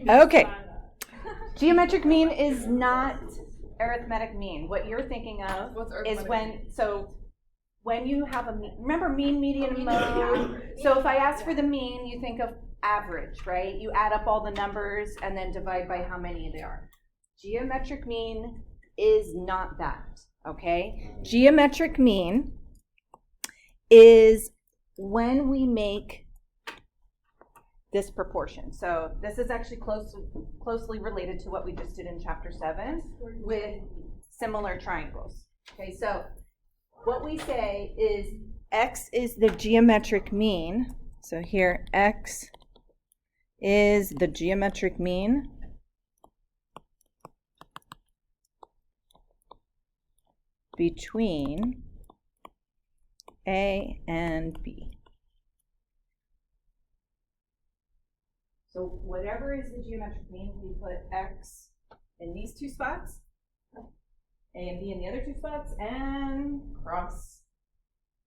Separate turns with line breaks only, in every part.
Okay. Geometric mean is not arithmetic mean. What you're thinking of is when you have remember mean, median, and mode? So if I ask for the mean, you think of average, right? You add up all the numbers and then divide by how many there are. Geometric mean is not that, okay? Geometric mean is when we make this proportion. So this is actually closely related to what we just did in chapter 7 with similar triangles. Okay, so what we say is x is the geometric mean. So here x is the geometric mean between A and B. So whatever is the geometric mean, we put x in these two spots, A and B in the other two spots, and cross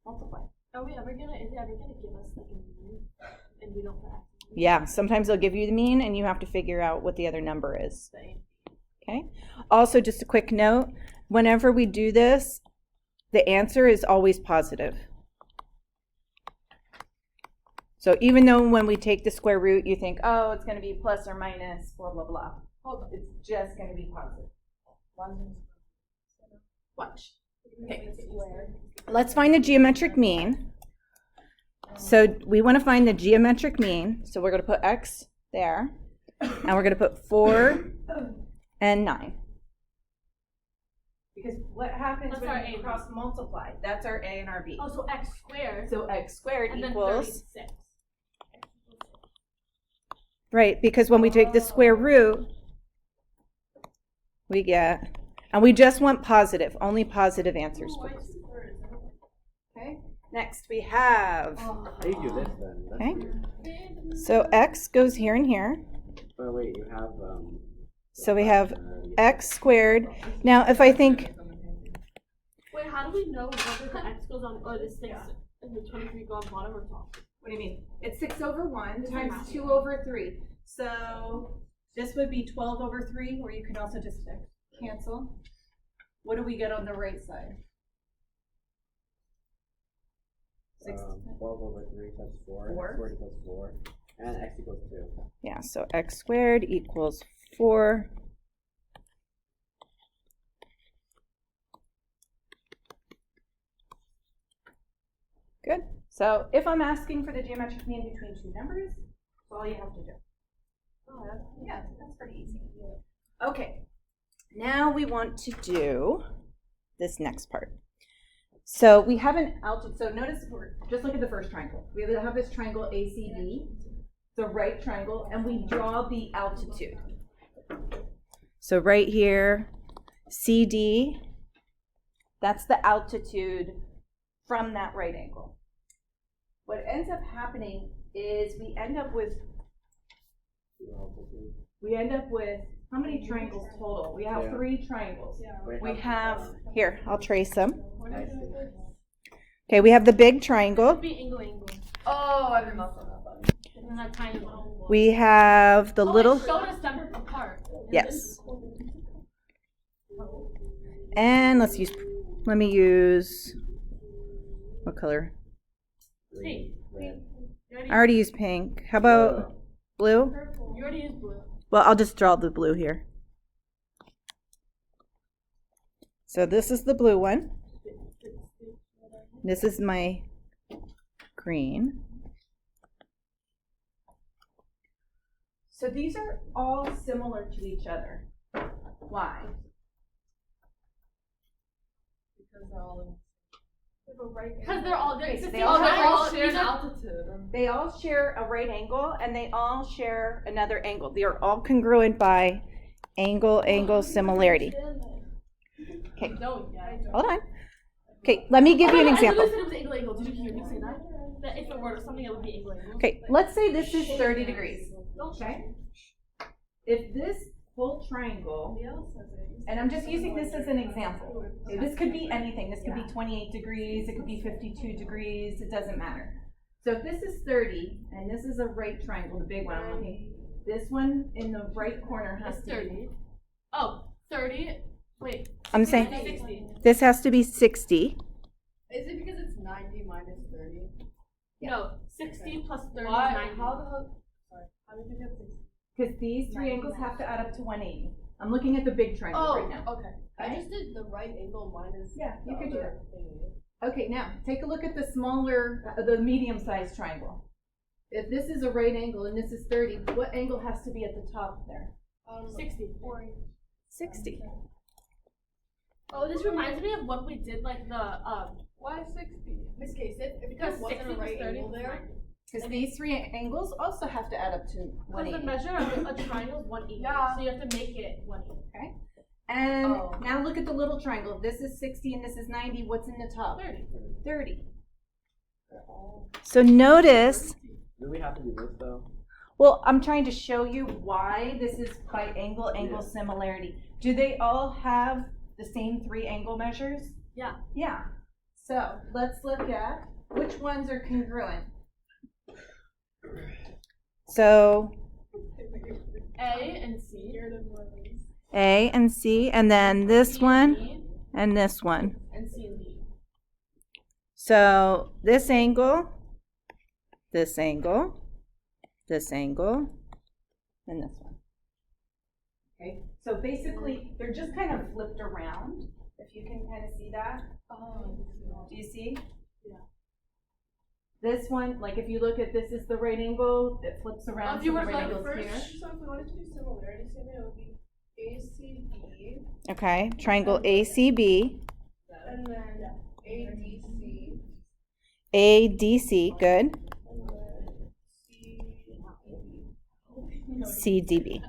multiply.
Is it ever gonna give us like a mean and we don't put x?
Yeah, sometimes they'll give you the mean and you have to figure out what the other number is. Okay. Also, just a quick note, whenever we do this, the answer is always positive. So even though when we take the square root, you think, oh, it's going to be plus or minus, blah, blah, blah. It's just going to be positive. Watch. Okay. Let's find the geometric mean. So we want to find the geometric mean. So we're going to put x there. And we're going to put 4 and 9. Because what happens when you cross multiply? That's our A and our B.
Oh, so x squared.
So x squared
and
equals...
then 36.
Right, because when we take the square root, we get... And we just want positive. Only positive answers, please. Okay. Next, we have...
How do you do this then?
Okay. So x goes here and here.
But wait, you have...
So we have x squared. Now, if I think...
Wait, how do we know whether the x goes on, or the 6 and the 23 go on bottom or top?
What do you mean? It's 6 over 1 times 2 over 3. So this would be 12 over 3, or you can also just cancel. What do we get on the right side?
12 over 3 plus 4.
4.
X squared equals 4. And x equals 2.
Yeah, so x squared equals 4. Good. So if I'm asking for the geometric mean between two numbers, that's all you have to do. Oh, yeah, that's pretty easy. Okay. Now we want to do this next part. So we have an altitude. So notice, just look at the first triangle. We have this triangle ACD, the right triangle, and we draw the altitude. So right here, CD, that's the altitude from that right angle. What ends up happening is we end up with how many triangles total? We have 3 triangles. We have, here, I'll trace them. Okay, we have the big triangle.
Oh, I remember that one.
We have the little.
Show us separate apart.
Yes. And let me use, what color?
Pink.
I already used pink. How about blue?
You already used blue.
Well, I'll just draw the blue here. So this is the blue one. This is my green. So these are all similar to each other. Why?
Because they're all
share an altitude. They all share a right angle, and they all share another angle. They are all congruent by angle similarity. Okay, hold on. Okay, let me give you an example.
I said it was angle. Did you hear me say that? That if it were something, it would be angle.
Okay, let's say this is 30 degrees. Okay. If this whole triangle, and I'm just using this as an example. Okay, this could be anything. This could be 28 degrees. It could be 52 degrees. It doesn't matter. So if this is 30, and this is a right triangle, the big one, this one in the right corner has
It's
to be.
30. Oh, 30. Wait.
I'm saying
60.
this has to be 60.
Is it because it's 90 minus 30?
No, 60 plus 30
Why?
is 90.
How the hell? Sorry. How did you get 60?
Because these three angles have to add up to 180. I'm looking at the big triangle right now.
okay. I just did the right angle minus.
Yeah, you
the
could do
other thingy.
Okay, now take a look at the smaller, the medium-sized triangle. If this is a right angle and this is 30, what angle has to be at the top there?
60.
60.
Oh, this reminds me of what we did, like the
Why 60? Miss Case, if
because
there wasn't
60
a
plus
right
30
angle
is
there,
90.
Because these three angles also have to add up to
Because the
180.
measure of a triangle is 180.
Yeah.
So you have to make it 180.
And
Oh.
now look at the little triangle. If this is 60 and this is 90, what's in the top?
30.
30. So notice,
Do we have to do this though?
well, I'm trying to show you why this is by angle similarity. Do they all have the same three angle measures?
Yeah.
Yeah. So let's look at which ones are congruent. So
A and C.
A and C, and then this
C
one
and D,
and this one.
and C and D.
So this angle, this angle, this angle, and this one. Okay, so basically they're just kind of flipped around, if you can kind of see that. Do you see?
Yeah.
This one, like if you look at this is the right angle, it flips around.
If you
so
were
the
to
right
like
angle's here.
So if we wanted to do similarity statement, it would be ACB
Okay, triangle ACB,
and then ADC
ADC, good,
and then
CDB.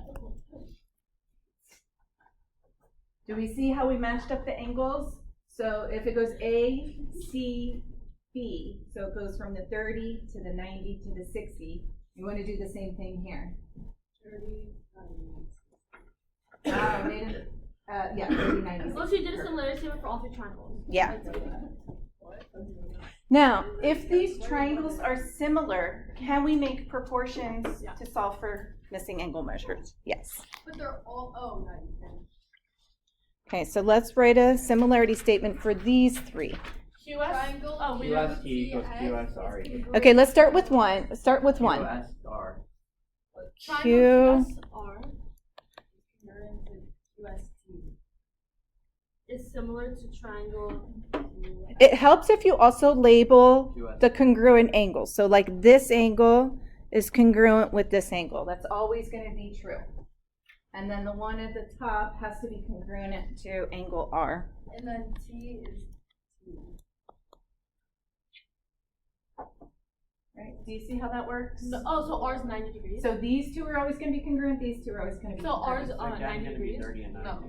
Do we see how we matched up the angles? So if it goes A, C, B, so it goes from the 30 to the 90 to the 60, you want to do the same thing here.
30,
They didn't, yeah, 30, 90.
So you did a similarity statement for all three triangles.
Yeah. Now, if these triangles are similar, can we make proportions to solve for missing angle measures? Yes.
But they're all 90.
Okay, so let's write a similarity statement for these three.
QS.
Triangle.
Oh, we
QS
don't.
T equals QSR.
Okay, let's start with one. Start with one.
QSR.
Triangle QSR is similar to triangle.
It helps if you also label
QS.
the congruent angles. So like this angle is congruent with this angle. That's always going to be true. And then the one at the top has to be congruent to angle R.
And then T is T.
Right? Do you see how that works?
No, oh, so R is 90 degrees.
So these two are always going to be congruent. These two are always going to be
So R
congruent.
is
So again,
90
gonna be
degrees.
30 and 90.
No.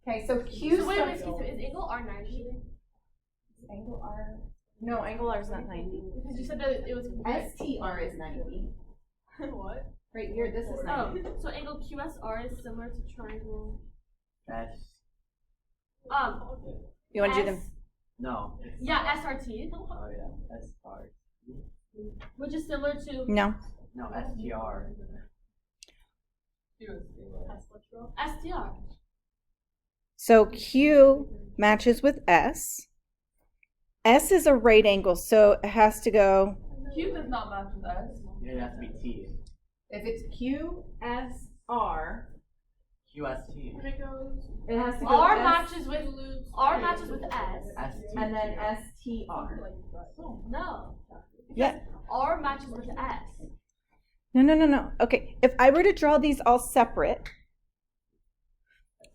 Okay, so Q
So wait,
starts-
so is angle R 90 degrees?
Angle R. No, angle R is not 90.
Because you said that it was.
STR is 90.
What?
Right here, this is
Oh,
90.
so angle QSR is similar to triangle.
S.
You want to do them?
S-
No. it's
Yeah,
not.
SRT,
Oh yeah. SR.
which is similar to
No.
No, STR.
STR.
So Q matches with S. S is a right angle, so it has to go.
Q does not match with S.
It has to be T.
If it's QSR,
QST.
it has to go
R
S,
matches with S.
ST.
and then STR.
No.
Yeah.
R matches with S.
No. Okay, if I were to draw these all separate,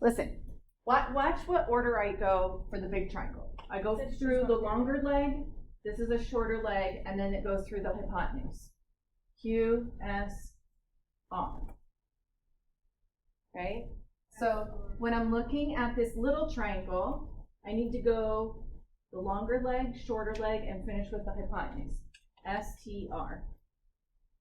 listen, watch what order I go for the big triangle. I go through the longer leg, this is a shorter leg, and then it goes through the hypotenuse. Q, S, R. Right? So when I'm looking at this little triangle, I need to go the longer leg, shorter leg, and finish with the hypotenuse. STR.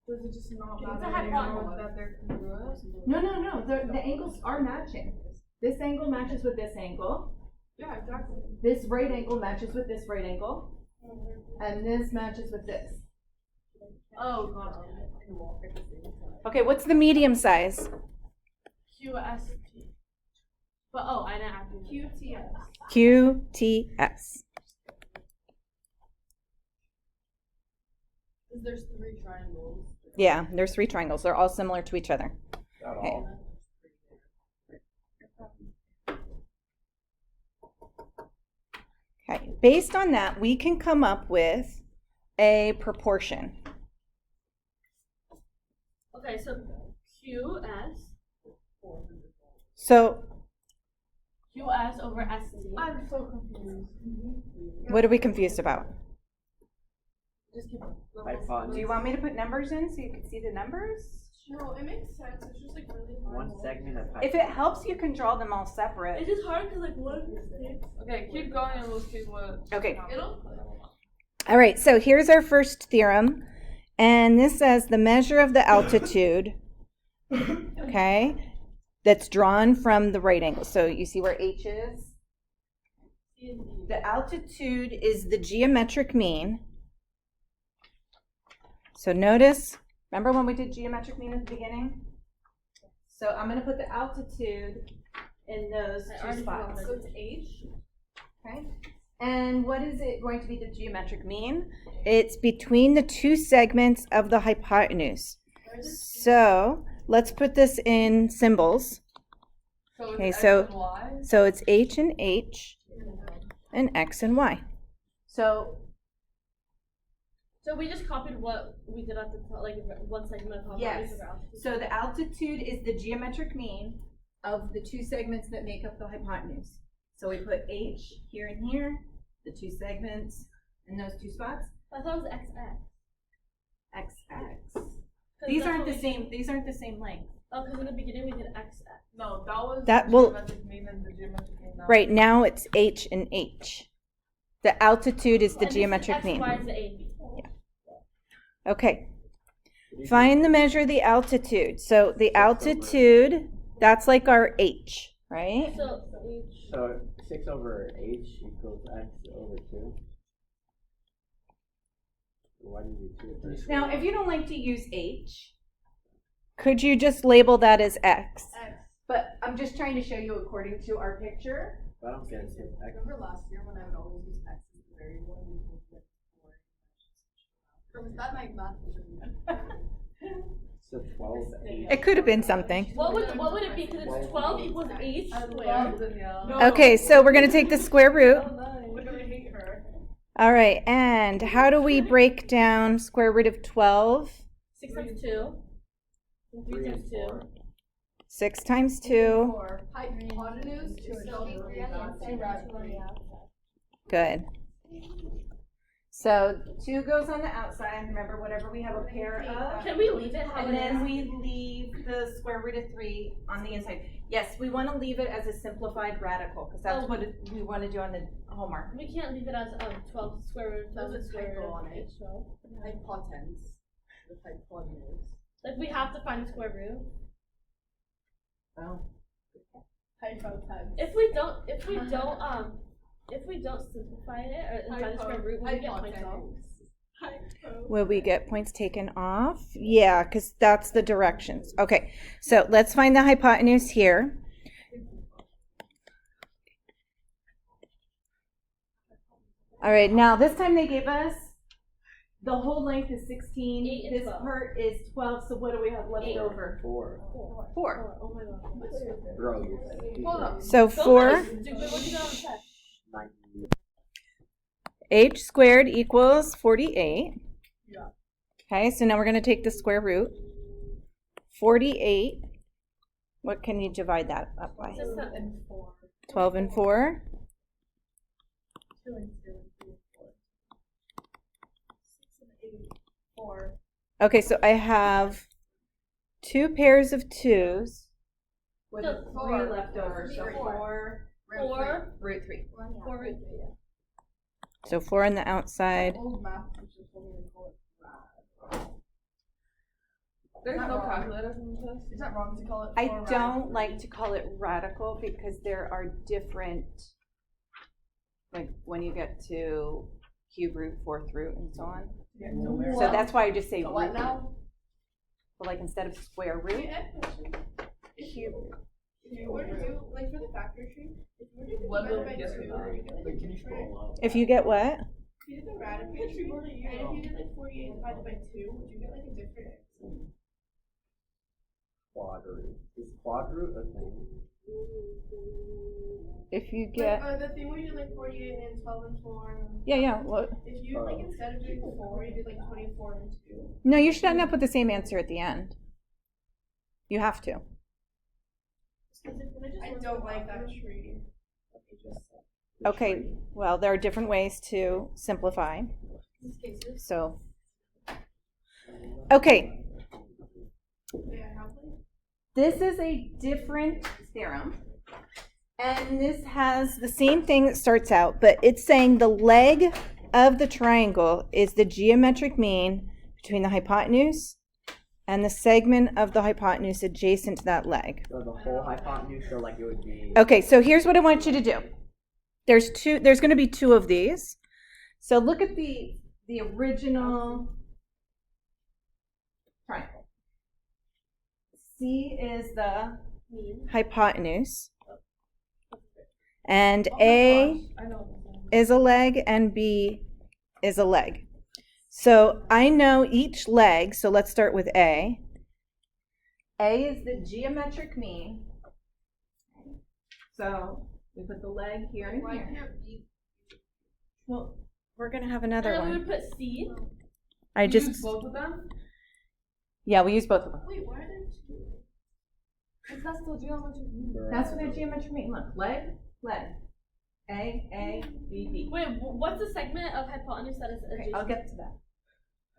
Does it just not
It's a
matter
hypotenuse.
that they're congruent?
No. The angles are matching. This angle matches with this angle.
Yeah, exactly.
This right angle matches with this right angle. And this matches with this.
Oh god.
Okay, what's the medium size?
QST. But oh, I didn't actually.
QTS.
QTS.
Because there's 3 triangles.
Yeah, there's 3 triangles. They're all similar to each other.
Not
Okay.
all.
Okay, based on that, we can come up with a proportion.
Okay, so QS
So
over ST.
I'm so confused.
what are we confused about?
Just keep
Hypotenuse.
Do you want me to put numbers in so you can see the numbers?
No, it makes sense. It's just like really hard.
One segment of
If it helps, you can draw them all separate.
It's just hard because like one.
Okay, keep going and we'll see what.
Okay.
It'll.
All right, so here's our first theorem. And this says the measure of the altitude, okay, that's drawn from the right angle. So you see where H is? The altitude is the geometric mean. So notice, remember when we did geometric mean at the beginning? So I'm going to put the altitude in those 2 spots.
So it's H.
Okay. And what is it going to be the geometric mean? It's between the 2 segments of the hypotenuse. So let's put this in symbols.
So
Okay,
it's
so-
X and Y.
So it's H and H and X and Y. So
So we just copied what we did at the top, like one segment of top.
yes, so the altitude is the geometric mean of the 2 segments that make up the hypotenuse. So we put H here and here, the 2 segments in those 2 spots.
I thought it was XX.
XX. These aren't the same. These aren't the same length.
Oh, because in the beginning we did XX.
No, that was
That
the
will-
geometric mean and the geometric mean now.
Right now it's H and H. The altitude is the
And this is
geometric
X,
mean.
Y is the A, B.
Okay. Find the measure of the altitude. So the altitude, that's like our H, right?
So H.
So 6 over H equals X over 2. Why do you do 2 first?
Now, if you don't like to use H, could you just label that as X?
X.
But I'm just trying to show you according to our picture.
I don't get it. X.
Remember last year when I would always use X as the variable and we would get 4. Or was that my math teacher?
So 12 H.
It could have been something.
What would it be? Because it's 12 equals H squared.
Okay, so we're going to take the square root.
We're gonna hate her.
All right, and how do we break down square root of 12?
6 times 2. 3 times 2.
6 times 2.
4. Hypotenuse is still 3 on the inside, 2 on the outside.
Good. So 2 goes on the outside. Remember, whatever we have a pair of.
Can we leave it how
And
it
then
is?
we leave the square root of 3 on the inside. Yes, we want to leave it as a simplified radical because that's what we want to do on the homework.
We can't leave it as 12 square root of 12
There's a
square
typo
root
on
of
it.
H. So,
Hypotenuse. The hypotenuse.
like we have to find the square root.
Oh.
Hypotenuse.
If we don't simplify it or find the square root, we get points off.
Will we get points taken off? Yeah, because that's the directions. Okay, so let's find the hypotenuse here. All right, now this time they gave us the whole length is 16.
8 and
This
12.
part is 12, so what do we have left
8.
over?
4.
4.
Oh my god.
Bro, you're
Hold up.
So 4.
Stupid. What you got on the test?
90.
H squared equals 48.
Yeah.
Okay, so now we're going to take the square root. 48. What can you divide that up by?
2
And 4.
12 and 4.
2 and 2 and 3 and 4. 6 and 8. 4.
Okay, so I have 2 pairs of 2s with
So
3
4
left over. So
4.
4
root 3.
4 root 3.
So 4 on the outside.
Old math teacher told me to call it rad.
There's
Not
no
wrong.
calculators in the test.
Is that wrong to call it?
I
4 rad?
don't like to call it radical because there are different, like when you get to cube root, 4th root, and so on. So that's why I just say
What
root.
now?
But like instead of square root,
Wait, I have a question. If you were to do, like for the factor tree, if you were to
What
divide
will
by
we get
2,
for
would you get like a different?
if you get what?
If you did the radical tree, and if you did like 48 divided by 2, would you get like a different?
Quad root. Is quad root a thing?
If you
Like,
get,
the thing where you did like 48 and 12 and 4. And
yeah, what?
If you like instead of doing 4, you did like 24 and 2.
No, you should end up with the same answer at the end. You have to.
I don't like that tree.
Okay, well, there are different ways to simplify. So, okay,
Yeah, I have like.
this is a different theorem. And this has the same thing that starts out, but it's saying the leg of the triangle is the geometric mean between the hypotenuse and the segment of the hypotenuse adjacent to that leg.
So the whole hypotenuse, so like it would be.
Okay, so here's what I want you to do. There's going to be two of these. So look at the original triangle. C is the hypotenuse. And A
I know.
is a leg and B is a leg. So I know each leg, so let's start with A. A is the geometric mean. So we put the leg here and
Why
here.
can't B?
Well, we're gonna have another
And then we
one.
would put C.
I
You
just,
use both of them?
yeah, we use both of them.
Wait, why are there 2? Is that still geometry?
That's what their geometric mean. Look, leg, leg. A, B, B.
Wait, what's the segment of hypotenuse that is
Okay,
adjacent?
I'll get to that.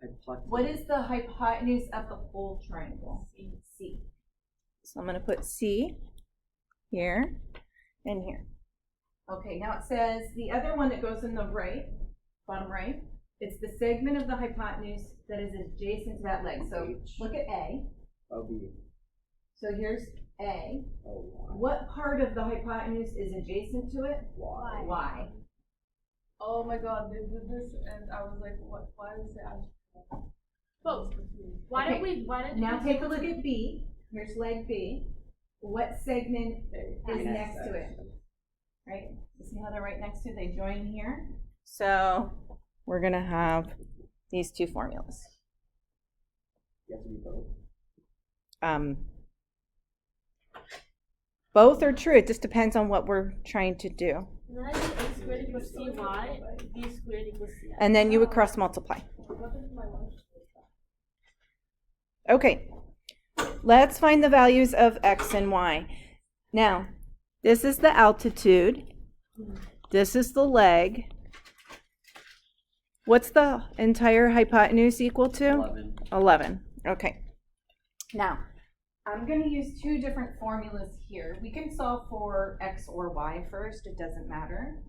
Hypotenuse.
What is the hypotenuse of the whole triangle? C. So I'm going to put C here and here. Okay, now it says the other one that goes in the right, bottom right, it's the segment of the hypotenuse that is adjacent to that leg. So look at A.
OB.
So here's A.
Oh,
What part of the hypotenuse is adjacent to it?
Y.
Y.
Oh my god, they did this and I was like, what? Why is that?
Both. Why
Okay.
why did
Now take a look at B. Here's leg B. What segment is next to it? Right? You see how they're right next to it? They join here. So we're going to have these two formulas.
You have to be both.
Both are true. It just depends on what we're trying to do.
And then I did A squared equals CY, B squared equals CX.
And then you would cross multiply. Okay. Let's find the values of x and y. Now, this is the altitude. This is the leg. What's the entire hypotenuse equal to?
11.
11. Okay. Now, I'm going to use two different formulas here. We can solve for x or y first. It doesn't matter.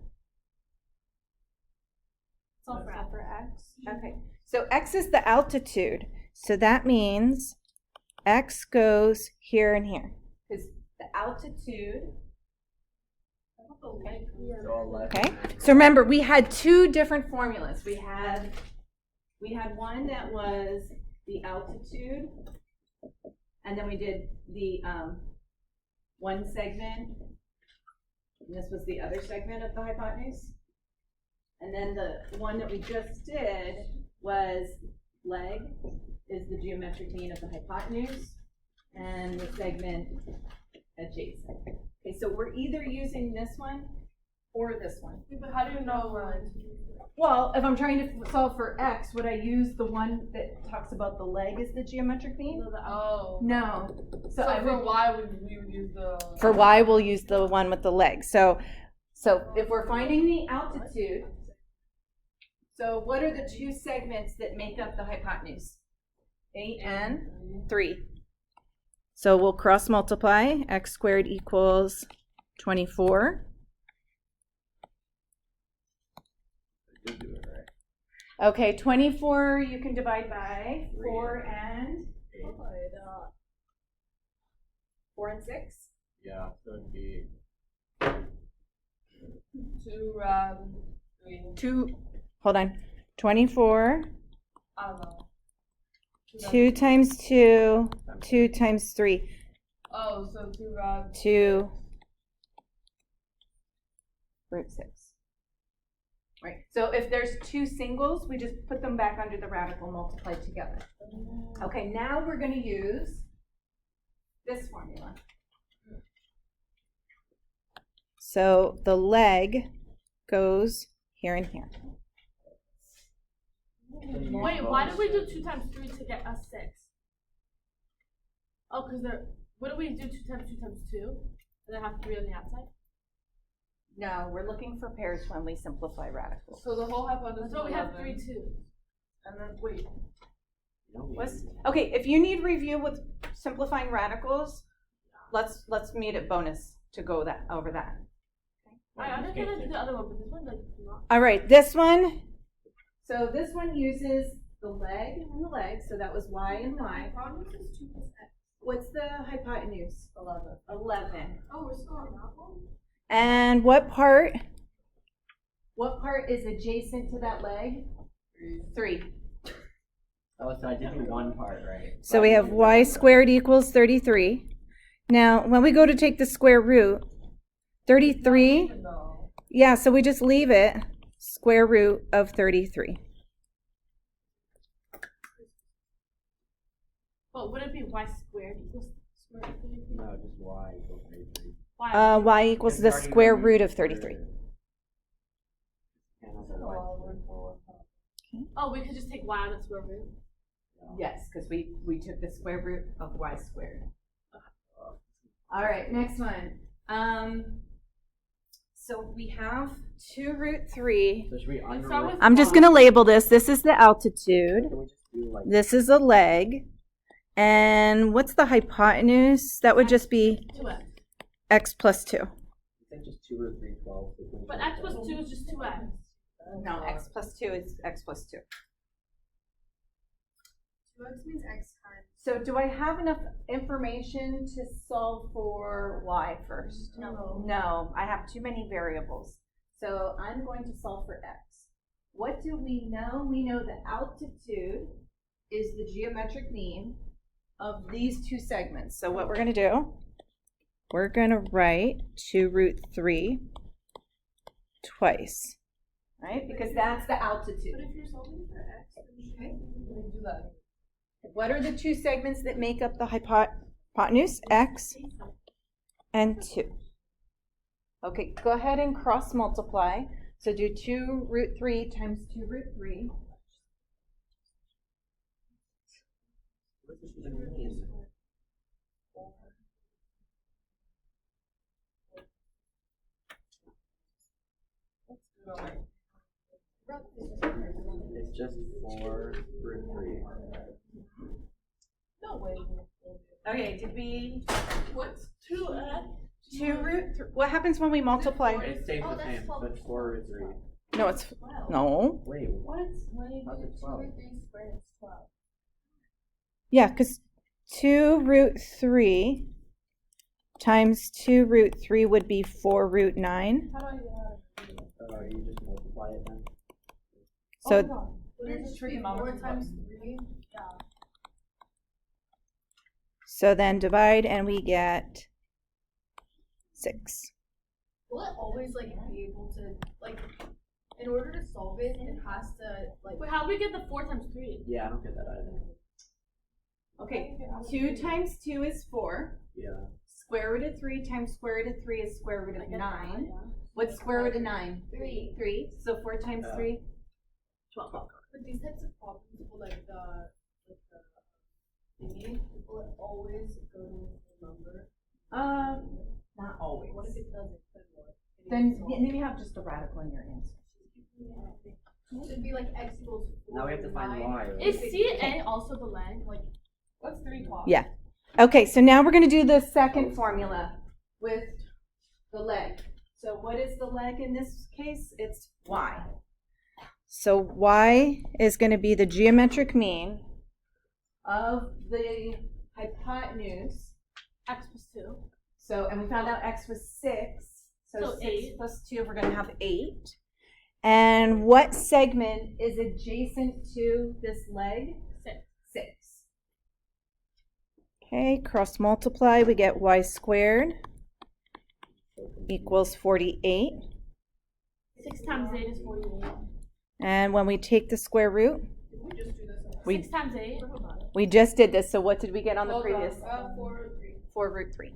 Solve for X.
Okay. So x is the altitude. So that means x goes here and here. Because the altitude.
So 11.
Okay. So remember, we had two different formulas. We had one that was the altitude, and then we did the one segment, and this was the other segment of the hypotenuse. And then the one that we just did was leg is the geometric mean of the hypotenuse, and the segment adjacent. Okay, so we're either using this one or this one.
But how do you know
Well, if I'm trying to solve for x, would I use the one that talks about the leg as the geometric mean?
Oh.
No.
So
I
for
would,
y, we would use the.
for y, we'll use the one with the leg. So if we're finding the altitude, so what are the two segments that make up the hypotenuse? 8 and 3. So we'll cross multiply. X squared equals 24.
I did do it right.
Okay, 24 you can divide by 4 and 4 and 6.
Yeah, so it'd be
2 3.
2, hold on, 24
I don't know.
2 times 2, 2 times 3.
Oh, so 2 rad.
2 root 6. Right, so if there's 2 singles, we just put them back under the radical multiplied together. Okay, now we're going to use this formula. So the leg goes here and here.
Wait, why did we do 2 times 3 to get us 6? Oh, because they're. What do we do 2 times 2 times 2? And then have 3 on the outside?
No, we're looking for pairs when we simplify radicals.
So the whole hypothesis.
So we have
11,
3 2s.
And then wait.
Okay, if you need review with simplifying radicals, let's meet at bonus to go over that.
I understand that's the other one, but this one like not.
All right, this one. So this one uses the leg and the leg, so that was y and y.
Hypotenuse is 2 plus x.
What's the hypotenuse?
11.
11.
Oh, we're still on that one?
And what part is adjacent to that leg? 3.
Oh, so I did do one part, right?
So we have y squared equals 33. Now, when we go to take the square root, 33,
No.
yeah, so we just leave it square root of 33.
But would it be y squared equals square root of 33?
No, just y equals 33.
Why?
Y equals the square root of 33.
Oh, we could just take y out of the square root.
Yes, because we took the square root of y squared. All right, next one. So we have 2 root 3.
So should we
start
underroot?
with-
I'm just going to label this. This is the altitude.
Can we just do like
This is the leg. And what's the hypotenuse? That would just be
2x.
x plus 2.
I think just 2 root 3 12.
But x plus 2 is just 2x.
No, x plus 2 is x plus 2.
2x means x times.
So do I have enough information to solve for y first?
No.
No, I have too many variables. So I'm going to solve for x. What do we know? We know the altitude is the geometric mean of these 2 segments. So what we're going to do, we're going to write 2 root 3 twice, right? Because that's the altitude.
But if you're solving for x, then
Let me do that.
What are the 2 segments that make up the hypotenuse? X and 2. Okay, go ahead and cross multiply. So do 2 root 3 times 2 root 3.
What does this even mean? It's just 4 root 3.
No way.
Okay, did we
What's 2x?
2 root 3? What happens when we multiply?
It stays
Oh,
the
that's
same, so
12.
it's 4 root 3.
No, it's no.
Wait,
What? When you
how's
do
it
2
12?
root 3 squared, it's 12.
Yeah, because 2 root 3 times 2 root 3 would be 4 root 9.
How do I do that?
You just multiply it then?
So
Wouldn't it just be 4 times 3? Yeah.
so then divide and we get 6.
will it always like be able to like in order to solve it, it has to like
Wait, how do we get the 4 times 3?
Yeah, I don't get that either.
Okay, 2 times 2 is 4.
Yeah.
Square root of 3 times square root of 3 is square root
I
of
get
9.
that, yeah.
What's square root of 9?
3.
3. So 4 times 3?
12.
But these types of problems will like the thingy, will it always go to the number?
Not always.
What if it doesn't?
Then you have just a radical in your answer.
It'd be like x equals 4.
Now we have to find
9.
y. Right?
Is CA also the leg?
Like
What's 3 12?
Yeah. Okay, so now we're going to do the second formula with the leg. So what is the leg in this case? It's y. So y is going to be the geometric mean of the hypotenuse.
X plus 2.
So, and we found out x was 6. So
So
6
8.
plus 2, we're going to have 8. And what segment is adjacent to this leg?
6.
6. Okay, cross multiply, we get y squared equals 48.
6 times 8 is 48.
And when we take the square root, we
6 times 8.
we just did this, so what did we get on the previous?
4
4 root 3.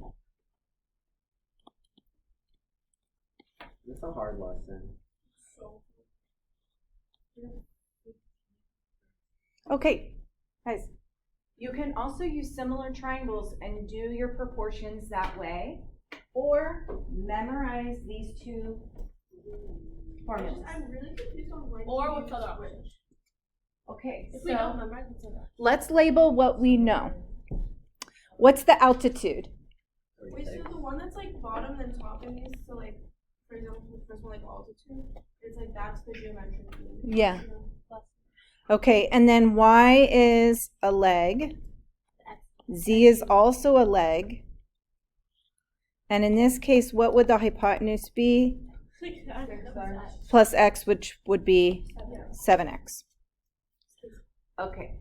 It's a hard lesson.
Okay, guys, you can also use similar triangles and do your proportions that way, or memorize these two formulas.
I'm really confused on when
Or
you
what's
use
other option?
which.
Okay,
If we don't
so
memorize, what's other option?
let's label what we know. What's the altitude?
Wait, so the one that's like bottom then top in these, so like, for example, the first one, like altitude, it's like that's the geometric mean.
Yeah. Okay, and then y is a leg. Z is also a leg. And in this case, what would the hypotenuse be?
6
Plus x, which would be 7x. Okay.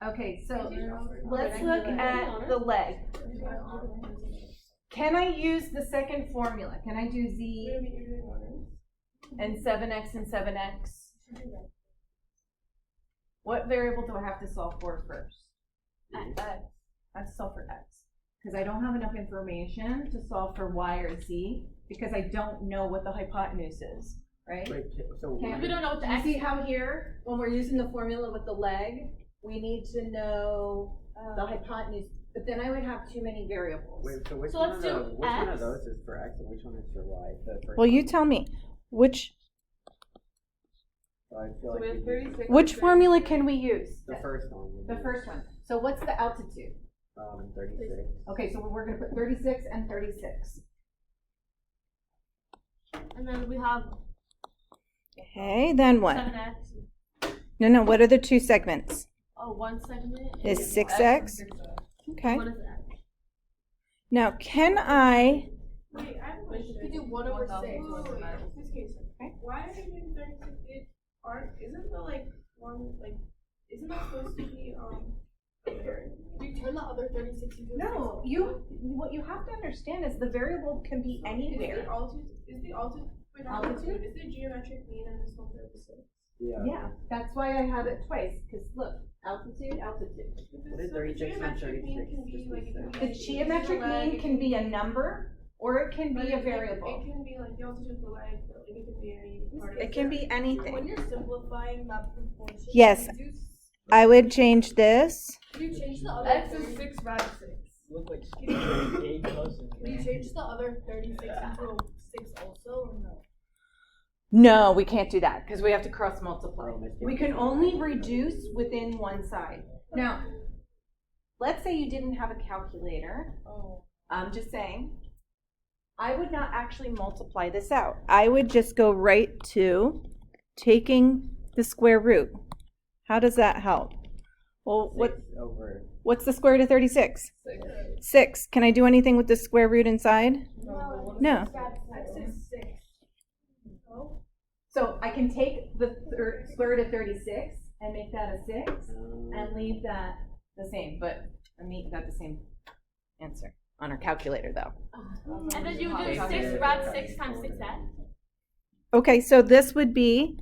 Okay, so let's look at the leg. Can I use the second formula? Can I do z and 7x and 7x? What variable do I have to solve for first? X. I have to solve for x. Because I don't have enough information to solve for y or z, because I don't know what the hypotenuse is, right?
Wait, so
Can't
We don't know what the
Do you
x
see how here, when we're using the formula with the leg, we need to know the hypotenuse, but then I would have too many variables.
wait, so which
So
one
let's
of
do
the, which one of
X.
those is for x and which one is for y? The first
Well, you
one.
tell me, which
So I feel
So
like
we have
we use
36.
which formula can we use?
the first one. would
The
be,
first one. So what's the altitude?
36.
Okay, so we're gonna put 36 and 36.
And then we have
Okay, then what?
7x.
No, what are the two segments?
Oh, one segment
Is
X
6x?
and 6x.
Okay.
What is x?
Now, can I,
Wait, I have a
Wait,
question.
you
You
do
do
1 over 6.
This case, why are you doing 36? Isn't the like one like? Isn't that supposed to be a variable? Do you turn the other 36 into?
no, what you have to understand is the variable can be anywhere.
Is the altitude? Wait, not
Altitude?
altitude. Is the geometric mean in this one 36?
Yeah, that's why I have it twice, because look, altitude, altitude.
What is
So the
36 and
geometric mean
36?
can be
Just
like.
be
it can be
The
like
geometric
the leg,
mean can be a number, or it can
but
be a
it
variable.
can be like the altitude of the leg. Like it can be any part of
It can be
When
anything.
you're simplifying that proportion.
Yes, I would change this.
Do you change the other?
X is 6 by 6.
Look like
Can you change the other 36 into a 6 also, or no?
No, we can't do that, because we have to cross multiply. We can only reduce within one side. Now, let's say you didn't have a calculator.
Oh.
I'm just saying. I would not actually multiply this out. I would just go right to taking the square root. How does that help? Well, what's the square root of 36? 6. Can I do anything with the square root inside? No.
X is 6. No?
So I can take the square root of 36 and make that a 6 and leave that the same, but I mean, got the same answer on our calculator though.
And then you would do 6 rad 6 times 6x.
Okay, so this would be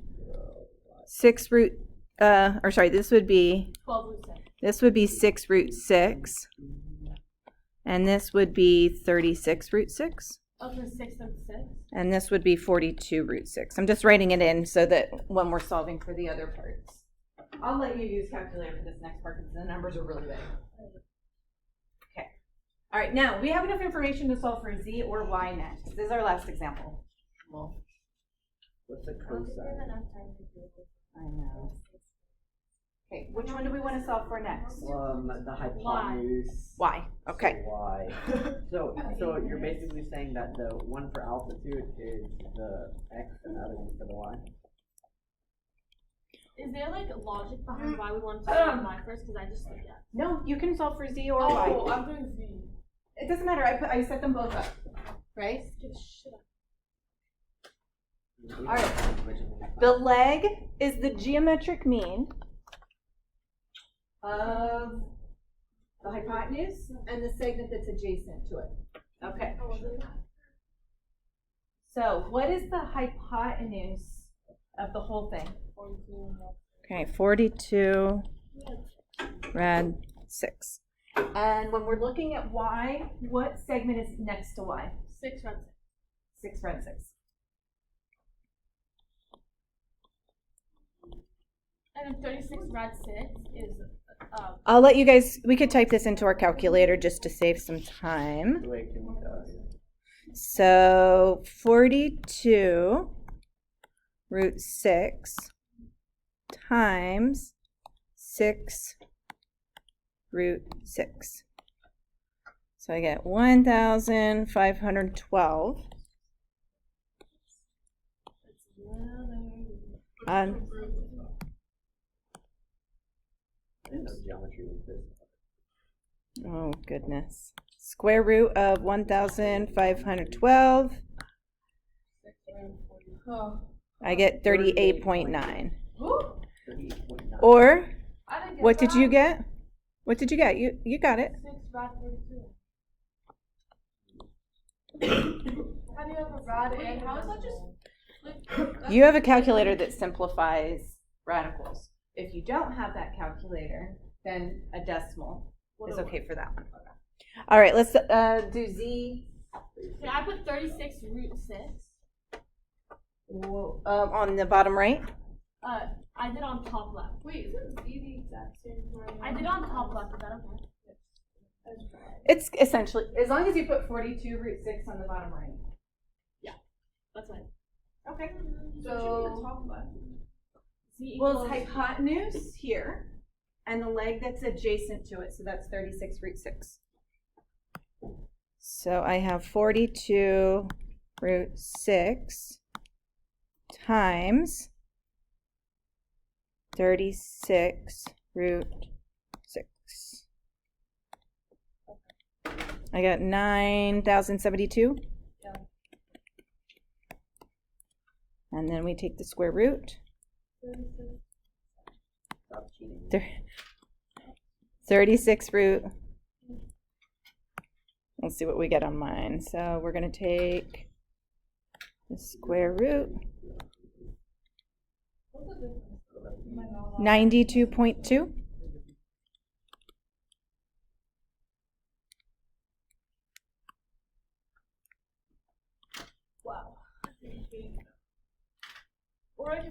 6 root, this would be
12 root 6.
This would be 6 root 6. And this would be 36 root 6.
Okay, 6 times 6.
And this would be 42 root 6. I'm just writing it in so that when we're solving for the other parts. I'll let you use calculator for this next part because the numbers are really big. Okay. All right, now we have enough information to solve for z or y next. This is our last example. Well,
What's the cosine?
I know. Okay, which one do we want to solve for next?
The hypotenuse.
Y. Okay.
So y. So you're basically saying that the one for altitude is the x and the other one for the y.
Is there like logic behind why we want to solve y first? Because I just like that.
No, you can solve for z or
Oh,
y.
I'm doing Z.
It doesn't matter, I set them both up, right? All right. The leg is the geometric mean of the hypotenuse and the segment that's adjacent to it. Okay. So what is the hypotenuse of the whole thing? Okay, 42 rad 6. And when we're looking at y, what segment is next to y?
6 rad 6.
6 rad 6.
And then 36 rad 6 is
I'll let you guys, we could type this into our calculator just to save some time.
Wait, can we
So 42 root 6 times 6 root 6. So I get 1,512.
I didn't know geometry was this.
Oh, goodness. Square root of 1,512. I get 38.9.
38.9.
Or,
I didn't get
what did
that.
you get? What did you get? You got it.
6 rad 42. How do you have a rad
Wait,
and
how is that just flip?
You have a calculator that simplifies radicals. If you don't have that calculator, then a decimal is okay for that one. All right, let's do z
Okay, I put 36 root 6.
on the bottom right.
I did on top left.
Wait, isn't Z the exact same for
I did on top left. Is that okay?
It's essentially, as long as you put 42 root 6 on the bottom right.
That's fine.
Okay.
So should be the top left.
Z
Well,
equals
it's hypotenuse here, and the leg that's adjacent to it, so that's 36 root 6. So I have 42 root 6 times 36 root 6. I got 9,072.
Yeah.
And then we take the square root.
Stop cheating.
36 root. Let's see what we get on mine. So we're going to take the square root. 92.2.
wow. Or I can